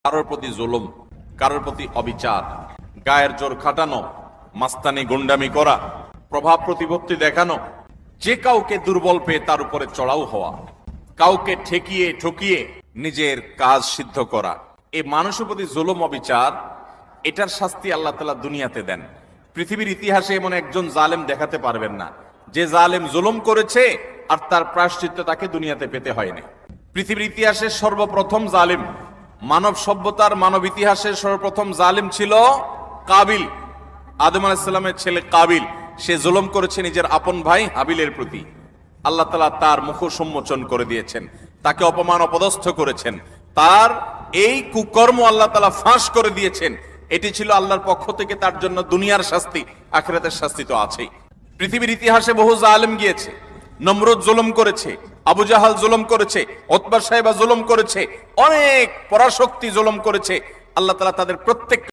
কারোর প্রতি জুলুম, কারোর প্রতি অবিচার, গায়ের জোর খাটানো, মাস্তানি গুন্ডামি করা, প্রভাব প্রতিপত্তি দেখানো, যে কাউকে দুর্বল পেয়ে তার উপরে চড়াও হওয়া, কাউকে ঠেকিয়ে ঠকিয়ে নিজের কাজ সিদ্ধ করা, এই মানুষের প্রতি জুলুম অবিচার, এটার শাস্তি আল্লাহ তাআলা দুনিয়াতে দেন। পৃথিবীর ইতিহাসে এমন একজন জালেম দেখাতে পারবেন না যে জালেম জুলুম করেছে আর তার প্রায়শ্চিত্ত তাকে দুনিয়াতে পেতে হয়নি। পৃথিবীর ইতিহাসের সর্বপ্রথম জালিম, মানব সভ্যতার মানব ইতিহাসের সর্বপ্রথম জালিম ছিল কাবিল, আদম আলাইহিস সালামের ছেলে কাবিল। সে জুলুম করেছে নিজের আপন ভাই হাবিলের প্রতি। আল্লাহ তাআলা তার মুখ সম্মোচন করে দিয়েছেন, তাকে অপমান অপদস্থ করেছেন, তার এই কুকর্ম আল্লাহ তাআলা ফাঁস করে দিয়েছেন। এটি ছিল আল্লাহর পক্ষ থেকে তার জন্য দুনিয়ার শাস্তি, আখিরাতের শাস্তি তো আছেই। পৃথিবীর ইতিহাসে বহু জালেম গিয়েছে, নমরুদ জুলুম করেছে, আবু জাহাল জুলুম করেছে, উতবা সাহেবা জুলুম করেছে, অনেক পরাশক্তি জুলুম করেছে। আল্লাহ তাআলা তাদের প্রত্যেক